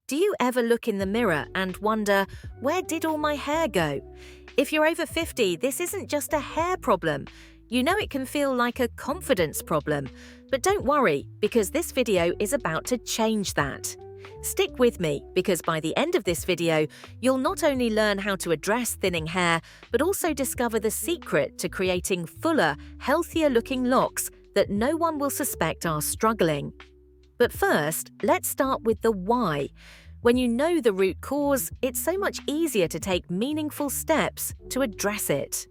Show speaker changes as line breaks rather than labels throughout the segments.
Do you ever look in the mirror and wonder, where did all my hair go? If you're over 50, this isn't just a hair problem. You know it can feel like a confidence problem. But don't worry, because this video is about to change that. Stick with me, because by the end of this video, you'll not only learn how to address thinning hair, but also discover the secret to creating fuller, healthier-looking locks that no one will suspect are struggling. But first, let's start with the why. When you know the root cause, it's so much easier to take meaningful steps to address it.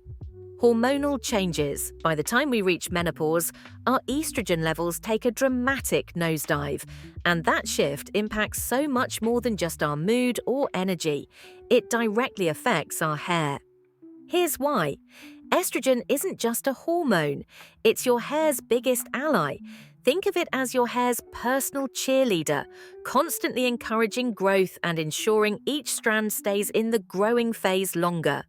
Hormonal changes. By the time we reach menopause, our estrogen levels take a dramatic nosedive, and that shift impacts so much more than just our mood or energy. It directly affects our hair. Here's why. Estrogen isn't just a hormone, it's your hair's biggest ally. Think of it as your hair's personal cheerleader, constantly encouraging growth and ensuring each strand stays in the growing phase longer.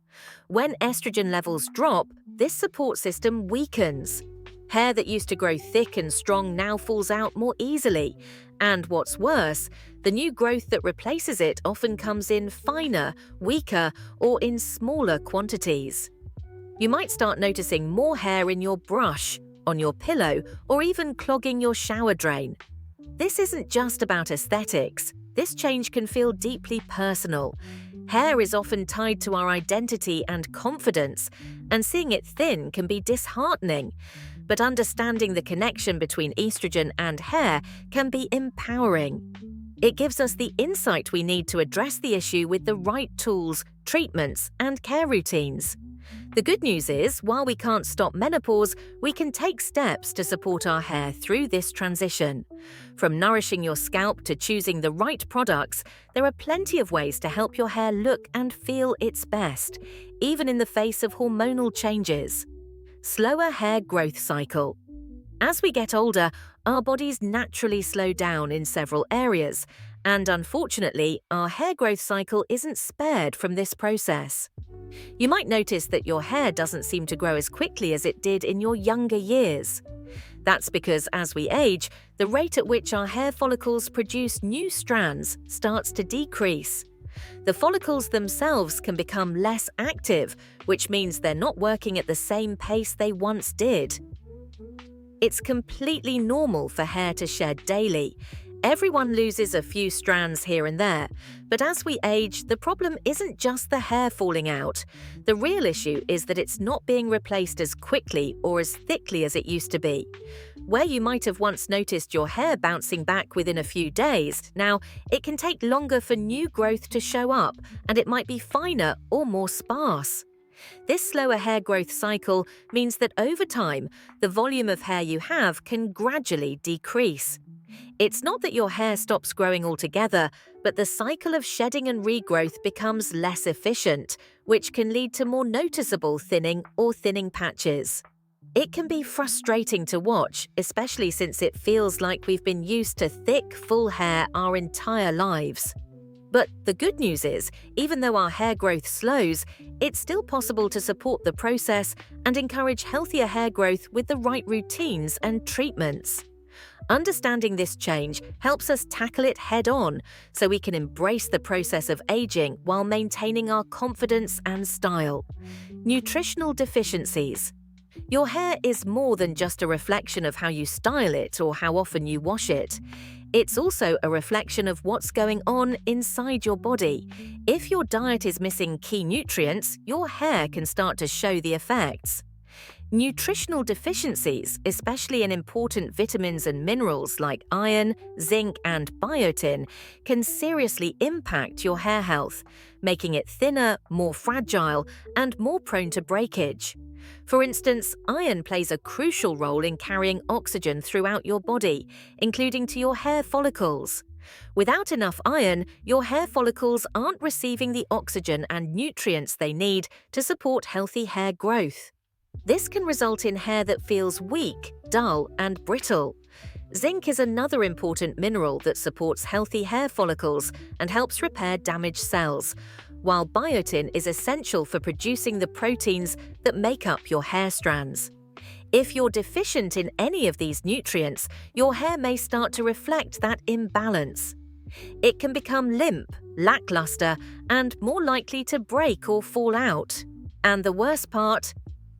When estrogen levels drop, this support system weakens. Hair that used to grow thick and strong now falls out more easily. And what's worse, the new growth that replaces it often comes in finer, weaker, or in smaller quantities. You might start noticing more hair in your brush, on your pillow, or even clogging your shower drain. This isn't just about aesthetics. This change can feel deeply personal. Hair is often tied to our identity and confidence, and seeing it thin can be disheartening. But understanding the connection between estrogen and hair can be empowering. It gives us the insight we need to address the issue with the right tools, treatments, and care routines. The good news is, while we can't stop menopause, we can take steps to support our hair through this transition. From nourishing your scalp to choosing the right products, there are plenty of ways to help your hair look and feel its best, even in the face of hormonal changes. Slower hair growth cycle. As we get older, our bodies naturally slow down in several areas, and unfortunately, our hair growth cycle isn't spared from this process. You might notice that your hair doesn't seem to grow as quickly as it did in your younger years. That's because as we age, the rate at which our hair follicles produce new strands starts to decrease. The follicles themselves can become less active, which means they're not working at the same pace they once did. It's completely normal for hair to shed daily. Everyone loses a few strands here and there, but as we age, the problem isn't just the hair falling out. The real issue is that it's not being replaced as quickly or as thickly as it used to be. Where you might have once noticed your hair bouncing back within a few days, now it can take longer for new growth to show up, and it might be finer or more sparse. This slower hair growth cycle means that over time, the volume of hair you have can gradually decrease. It's not that your hair stops growing altogether, but the cycle of shedding and regrowth becomes less efficient, which can lead to more noticeable thinning or thinning patches. It can be frustrating to watch, especially since it feels like we've been used to thick, full hair our entire lives. But the good news is, even though our hair growth slows, it's still possible to support the process and encourage healthier hair growth with the right routines and treatments. Understanding this change helps us tackle it head-on, so we can embrace the process of aging while maintaining our confidence and style. Nutritional deficiencies. Your hair is more than just a reflection of how you style it or how often you wash it. It's also a reflection of what's going on inside your body. If your diet is missing key nutrients, your hair can start to show the effects. Nutritional deficiencies, especially in important vitamins and minerals like iron, zinc, and biotin, can seriously impact your hair health, making it thinner, more fragile, and more prone to breakage. For instance, iron plays a crucial role in carrying oxygen throughout your body, including to your hair follicles. Without enough iron, your hair follicles aren't receiving the oxygen and nutrients they need to support healthy hair growth. This can result in hair that feels weak, dull, and brittle. Zinc is another important mineral that supports healthy hair follicles and helps repair damaged cells, while biotin is essential for producing the proteins that make up your hair strands. If you're deficient in any of these nutrients, your hair may start to reflect that imbalance. It can become limp, lackluster, and more likely to break or fall out. And the worst part?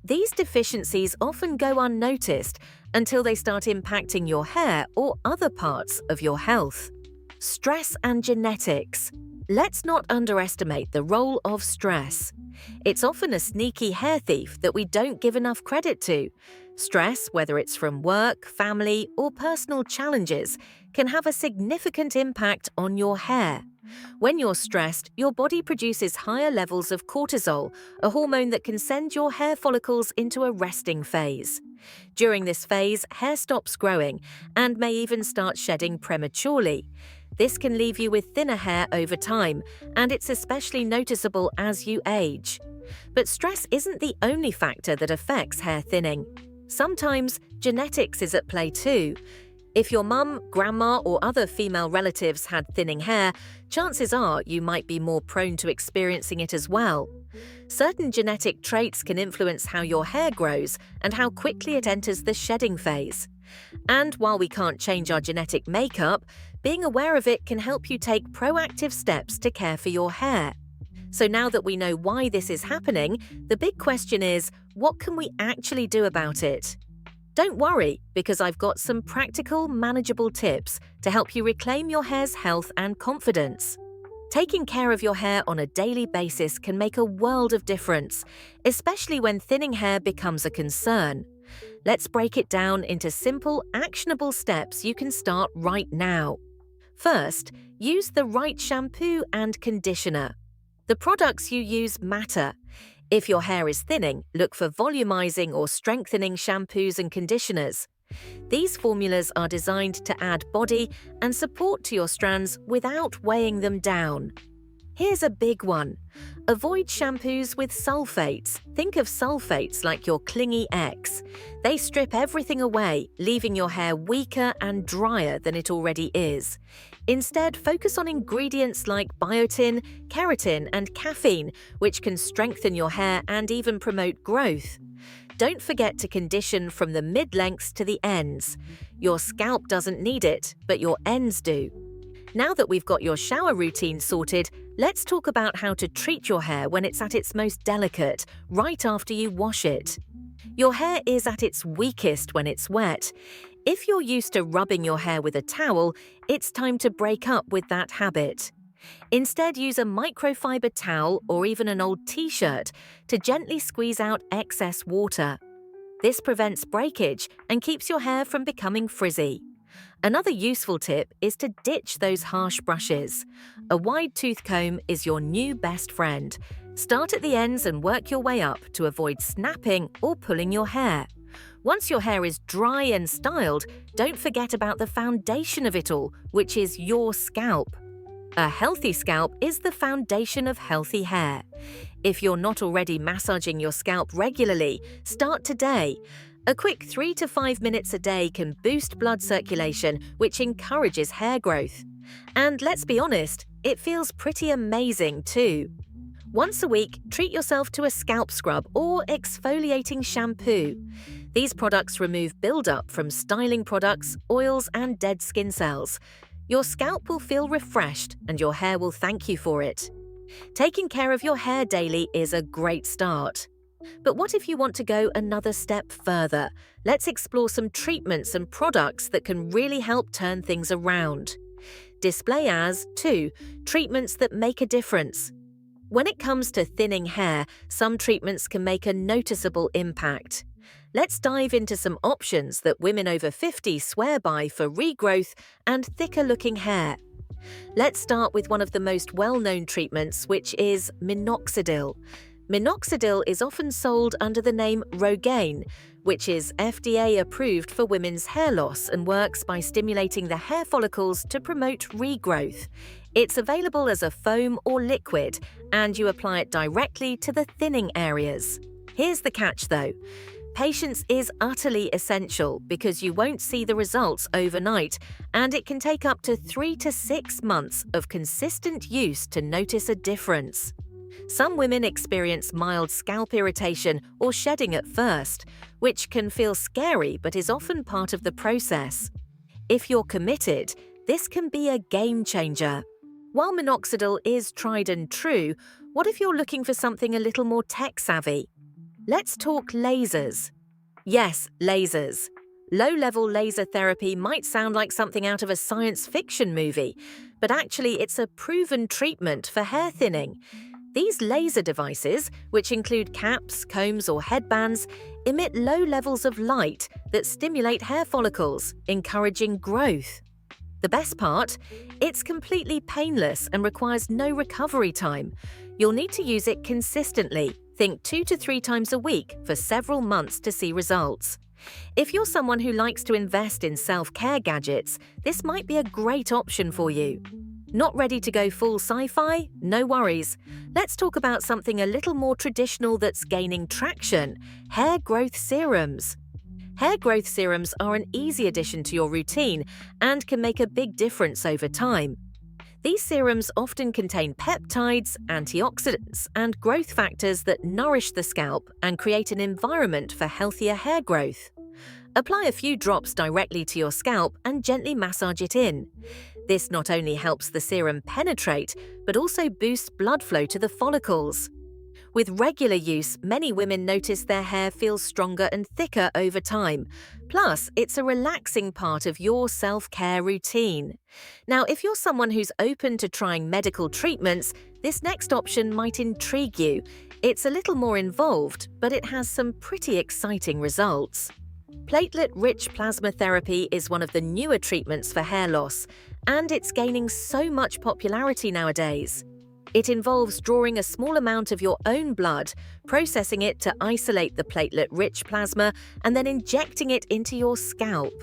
These deficiencies often go unnoticed until they start impacting your hair or other parts of your health. Stress and genetics. Let's not underestimate the role of stress. It's often a sneaky hair thief that we don't give enough credit to. Stress, whether it's from work, family, or personal challenges, can have a significant impact on your hair. When you're stressed, your body produces higher levels of cortisol, a hormone that can send your hair follicles into a resting phase. During this phase, hair stops growing and may even start shedding prematurely. This can leave you with thinner hair over time, and it's especially noticeable as you age. But stress isn't the only factor that affects hair thinning. Sometimes genetics is at play too. If your mum, grandma, or other female relatives had thinning hair, chances are you might be more prone to experiencing it as well. Certain genetic traits can influence how your hair grows and how quickly it enters the shedding phase. And while we can't change our genetic makeup, being aware of it can help you take proactive steps to care for your hair. So now that we know why this is happening, the big question is, what can we actually do about it? Don't worry, because I've got some practical, manageable tips to help you reclaim your hair's health and confidence. Taking care of your hair on a daily basis can make a world of difference, especially when thinning hair becomes a concern. Let's break it down into simple, actionable steps you can start right now. First, use the right shampoo and conditioner. The products you use matter. If your hair is thinning, look for volumizing or strengthening shampoos and conditioners. These formulas are designed to add body and support to your strands without weighing them down. Here's a big one. Avoid shampoos with sulfates. Think of sulfates like your clingy ex. They strip everything away, leaving your hair weaker and drier than it already is. Instead, focus on ingredients like biotin, keratin, and caffeine, which can strengthen your hair and even promote growth. Don't forget to condition from the mid-lengths to the ends. Your scalp doesn't need it, but your ends do. Now that we've got your shower routine sorted, let's talk about how to treat your hair when it's at its most delicate, right after you wash it. Your hair is at its weakest when it's wet. If you're used to rubbing your hair with a towel, it's time to break up with that habit. Instead, use a microfiber towel or even an old t-shirt to gently squeeze out excess water. This prevents breakage and keeps your hair from becoming frizzy. Another useful tip is to ditch those harsh brushes. A wide tooth comb is your new best friend. Start at the ends and work your way up to avoid snapping or pulling your hair. Once your hair is dry and styled, don't forget about the foundation of it all, which is your scalp. A healthy scalp is the foundation of healthy hair. If you're not already massaging your scalp regularly, start today. A quick 3 to 5 minutes a day can boost blood circulation, which encourages hair growth. And let's be honest, it feels pretty amazing too. Once a week, treat yourself to a scalp scrub or exfoliating shampoo. These products remove buildup from styling products, oils, and dead skin cells. Your scalp will feel refreshed and your hair will thank you for it. Taking care of your hair daily is a great start. But what if you want to go another step further? Let's explore some treatments and products that can really help turn things around. Display as 2. Treatments that make a difference. When it comes to thinning hair, some treatments can make a noticeable impact. Let's dive into some options that women over 50 swear by for regrowth and thicker-looking hair. Let's start with one of the most well-known treatments, which is Minoxidil. Minoxidil is often sold under the name Rogaine, which is FDA approved for women's hair loss and works by stimulating the hair follicles to promote regrowth. It's available as a foam or liquid, and you apply it directly to the thinning areas. Here's the catch though. Patience is utterly essential because you won't see the results overnight, and it can take up to 3 to 6 months of consistent use to notice a difference. Some women experience mild scalp irritation or shedding at first, which can feel scary but is often part of the process. If you're committed, this can be a game changer. While Minoxidil is tried and true, what if you're looking for something a little more tech-savvy? Let's talk lasers. Yes, lasers. Low-level laser therapy might sound like something out of a science fiction movie, but actually it's a proven treatment for hair thinning. These laser devices, which include caps, combs, or headbands, emit low levels of light that stimulate hair follicles, encouraging growth. The best part? It's completely painless and requires no recovery time. You'll need to use it consistently, think 2 to 3 times a week for several months to see results. If you're someone who likes to invest in self-care gadgets, this might be a great option for you. Not ready to go full sci-fi? No worries. Let's talk about something a little more traditional that's gaining traction: hair growth serums. Hair growth serums are an easy addition to your routine and can make a big difference over time. These serums often contain peptides, antioxidants, and growth factors that nourish the scalp and create an environment for healthier hair growth. Apply a few drops directly to your scalp and gently massage it in. This not only helps the serum penetrate, but also boosts blood flow to the follicles. With regular use, many women notice their hair feels stronger and thicker over time. Plus, it's a relaxing part of your self-care routine. Now, if you're someone who's open to trying medical treatments, this next option might intrigue you. It's a little more involved, but it has some pretty exciting results. Platelet-rich plasma therapy is one of the newer treatments for hair loss, and it's gaining so much popularity nowadays. It involves drawing a small amount of your own blood, processing it to isolate the platelet-rich plasma, and then injecting it into your scalp.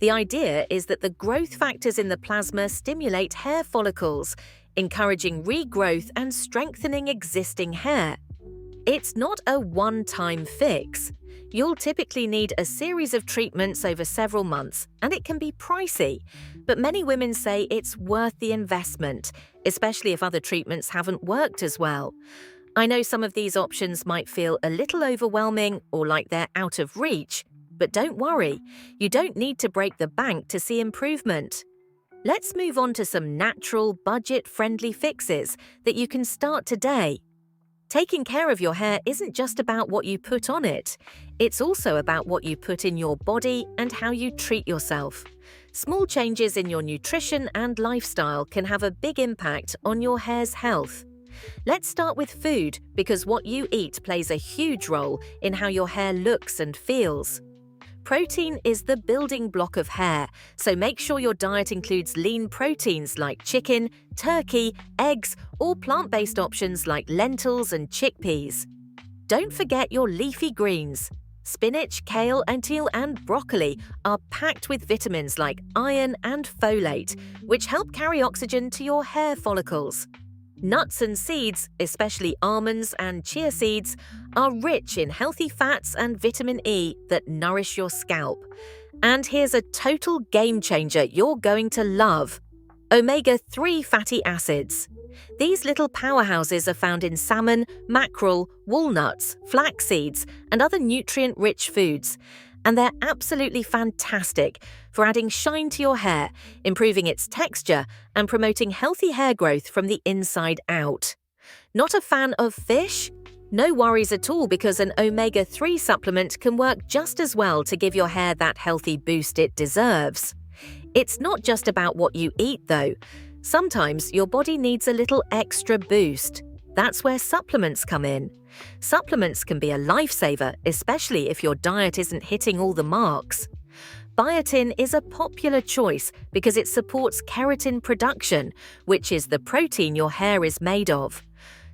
The idea is that the growth factors in the plasma stimulate hair follicles, encouraging regrowth and strengthening existing hair. It's not a one-time fix. You'll typically need a series of treatments over several months, and it can be pricey. But many women say it's worth the investment, especially if other treatments haven't worked as well. I know some of these options might feel a little overwhelming or like they're out of reach, but don't worry, you don't need to break the bank to see improvement. Let's move on to some natural, budget-friendly fixes that you can start today. Taking care of your hair isn't just about what you put on it. It's also about what you put in your body and how you treat yourself. Small changes in your nutrition and lifestyle can have a big impact on your hair's health. Let's start with food, because what you eat plays a huge role in how your hair looks and feels. Protein is the building block of hair, so make sure your diet includes lean proteins like chicken, turkey, eggs, or plant-based options like lentils and chickpeas. Don't forget your leafy greens. Spinach, kale, lentil, and broccoli are packed with vitamins like iron and folate, which help carry oxygen to your hair follicles. Nuts and seeds, especially almonds and chia seeds, are rich in healthy fats and vitamin E that nourish your scalp. And here's a total game changer you're going to love: omega-3 fatty acids. These little powerhouses are found in salmon, mackerel, walnuts, flax seeds, and other nutrient-rich foods. And they're absolutely fantastic for adding shine to your hair, improving its texture, and promoting healthy hair growth from the inside out. Not a fan of fish? No worries at all, because an omega-3 supplement can work just as well to give your hair that healthy boost it deserves. It's not just about what you eat, though. Sometimes your body needs a little extra boost. That's where supplements come in. Supplements can be a lifesaver, especially if your diet isn't hitting all the marks. Biotin is a popular choice because it supports keratin production, which is the protein your hair is made of.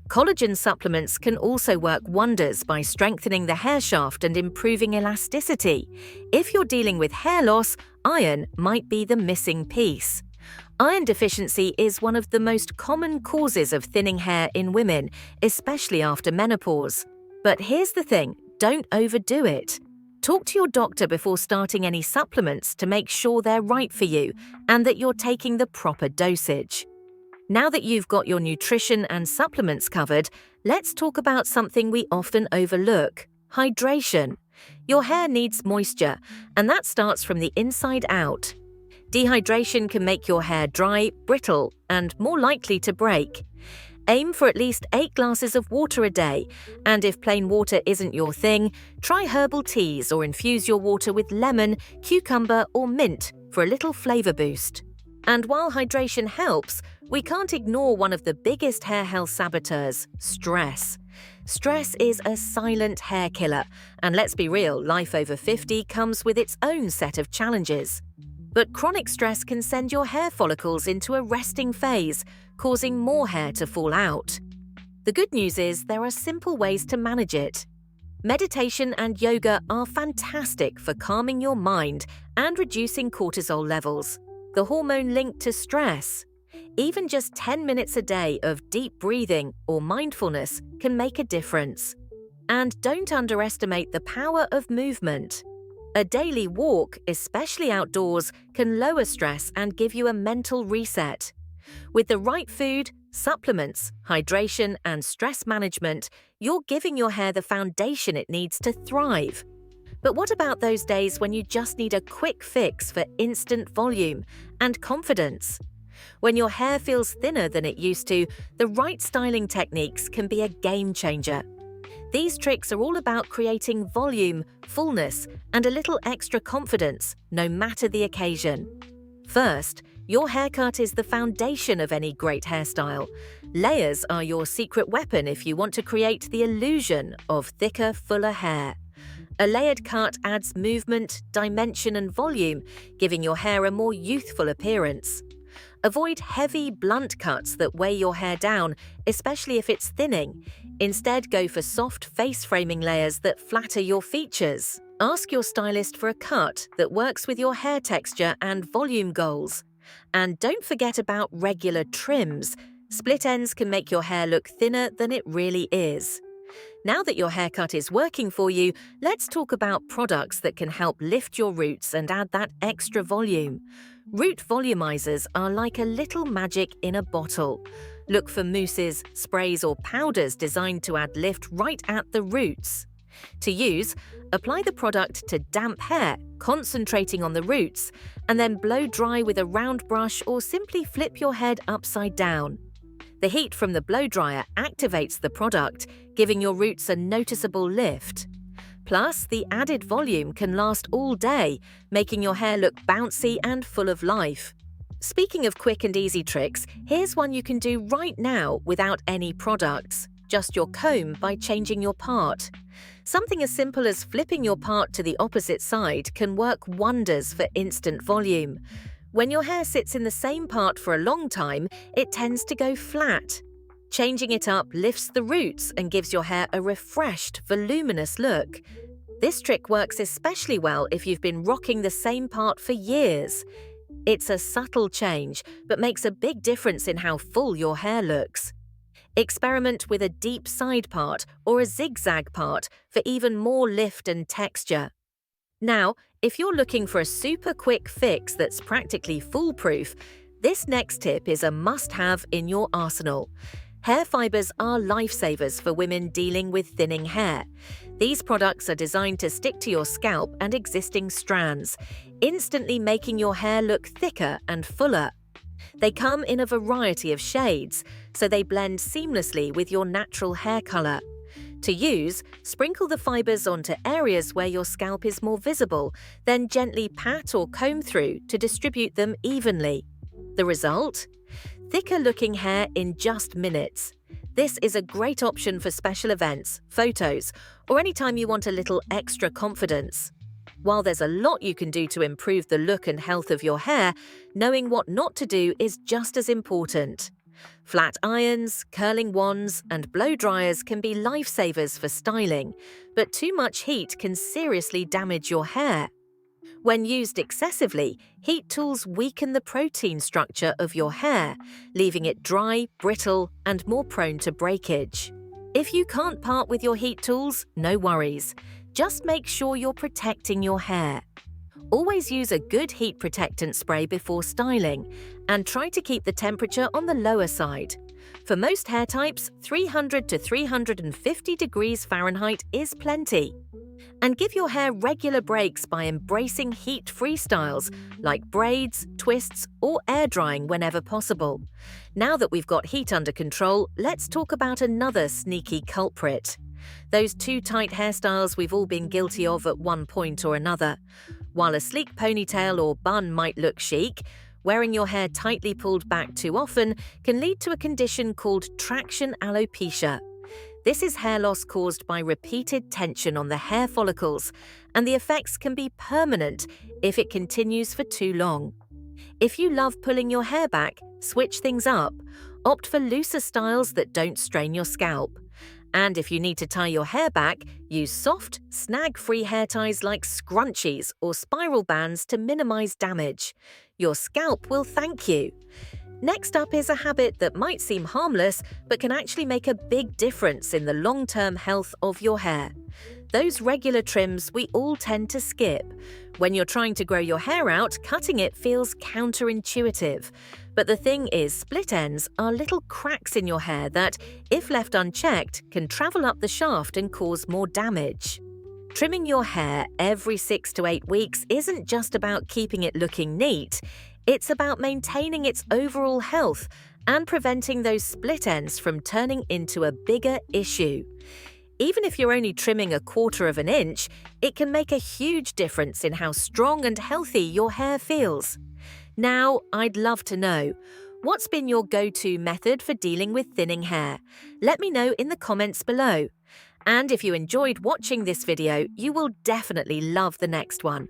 Collagen supplements can also work wonders by strengthening the hair shaft and improving elasticity. If you're dealing with hair loss, iron might be the missing piece. Iron deficiency is one of the most common causes of thinning hair in women, especially after menopause. But here's the thing, don't overdo it. Talk to your doctor before starting any supplements to make sure they're right for you and that you're taking the proper dosage. Now that you've got your nutrition and supplements covered, let's talk about something we often overlook: hydration. Your hair needs moisture, and that starts from the inside out. Dehydration can make your hair dry, brittle, and more likely to break. Aim for at least 8 glasses of water a day, and if plain water isn't your thing, try herbal teas or infuse your water with lemon, cucumber, or mint for a little flavor boost. And while hydration helps, we can't ignore one of the biggest hair health saboteurs: stress. Stress is a silent hair killer, and let's be real, life over 50 comes with its own set of challenges. But chronic stress can send your hair follicles into a resting phase, causing more hair to fall out. The good news is there are simple ways to manage it. Meditation and yoga are fantastic for calming your mind and reducing cortisol levels, the hormone linked to stress. Even just 10 minutes a day of deep breathing or mindfulness can make a difference. And don't underestimate the power of movement. A daily walk, especially outdoors, can lower stress and give you a mental reset. With the right food, supplements, hydration, and stress management, you're giving your hair the foundation it needs to thrive. But what about those days when you just need a quick fix for instant volume and confidence? When your hair feels thinner than it used to, the right styling techniques can be a game changer. These tricks are all about creating volume, fullness, and a little extra confidence, no matter the occasion. First, your haircut is the foundation of any great hairstyle. Layers are your secret weapon if you want to create the illusion of thicker, fuller hair. A layered cut adds movement, dimension, and volume, giving your hair a more youthful appearance. Avoid heavy, blunt cuts that weigh your hair down, especially if it's thinning. Instead, go for soft face-framing layers that flatter your features. Ask your stylist for a cut that works with your hair texture and volume goals. And don't forget about regular trims. Split ends can make your hair look thinner than it really is. Now that your haircut is working for you, let's talk about products that can help lift your roots and add that extra volume. Root volumizers are like a little magic in a bottle. Look for mousses, sprays, or powders designed to add lift right at the roots. To use, apply the product to damp hair, concentrating on the roots, and then blow dry with a round brush or simply flip your head upside down. The heat from the blow dryer activates the product, giving your roots a noticeable lift. Plus, the added volume can last all day, making your hair look bouncy and full of life. Speaking of quick and easy tricks, here's one you can do right now without any products. Just your comb by changing your part. Something as simple as flipping your part to the opposite side can work wonders for instant volume. When your hair sits in the same part for a long time, it tends to go flat. Changing it up lifts the roots and gives your hair a refreshed, voluminous look. This trick works especially well if you've been rocking the same part for years. It's a subtle change, but makes a big difference in how full your hair looks. Experiment with a deep side part or a zigzag part for even more lift and texture. Now, if you're looking for a super quick fix that's practically foolproof, this next tip is a must-have in your arsenal. Hair fibers are lifesavers for women dealing with thinning hair. These products are designed to stick to your scalp and existing strands, instantly making your hair look thicker and fuller. They come in a variety of shades, so they blend seamlessly with your natural hair color. To use, sprinkle the fibers onto areas where your scalp is more visible, then gently pat or comb through to distribute them evenly. The result? Thicker-looking hair in just minutes. This is a great option for special events, photos, or anytime you want a little extra confidence. While there's a lot you can do to improve the look and health of your hair, knowing what not to do is just as important. Flat irons, curling wands, and blow dryers can be lifesavers for styling, but too much heat can seriously damage your hair. When used excessively, heat tools weaken the protein structure of your hair, leaving it dry, brittle, and more prone to breakage. If you can't part with your heat tools, no worries. Just make sure you're protecting your hair. Always use a good heat protectant spray before styling, and try to keep the temperature on the lower side. For most hair types, 300 to 350 degrees Fahrenheit is plenty. And give your hair regular breaks by embracing heat-free styles like braids, twists, or air drying whenever possible. Now that we've got heat under control, let's talk about another sneaky culprit. Those too tight hairstyles we've all been guilty of at one point or another. While a sleek ponytail or bun might look chic, wearing your hair tightly pulled back too often can lead to a condition called traction alopecia. This is hair loss caused by repeated tension on the hair follicles, and the effects can be permanent if it continues for too long. If you love pulling your hair back, switch things up. Opt for looser styles that don't strain your scalp. And if you need to tie your hair back, use soft, snag-free hair ties like scrunchies or spiral bands to minimize damage. Your scalp will thank you. Next up is a habit that might seem harmless but can actually make a big difference in the long-term health of your hair. Those regular trims we all tend to skip. When you're trying to grow your hair out, cutting it feels counterintuitive. But the thing is, split ends are little cracks in your hair that, if left unchecked, can travel up the shaft and cause more damage. Trimming your hair every 6 to 8 weeks isn't just about keeping it looking neat. It's about maintaining its overall health and preventing those split ends from turning into a bigger issue. Even if you're only trimming 1/4 of an inch, it can make a huge difference in how strong and healthy your hair feels. Now, I'd love to know, what's been your go-to method for dealing with thinning hair? Let me know in the comments below. And if you enjoyed watching this video, you will definitely love the next one.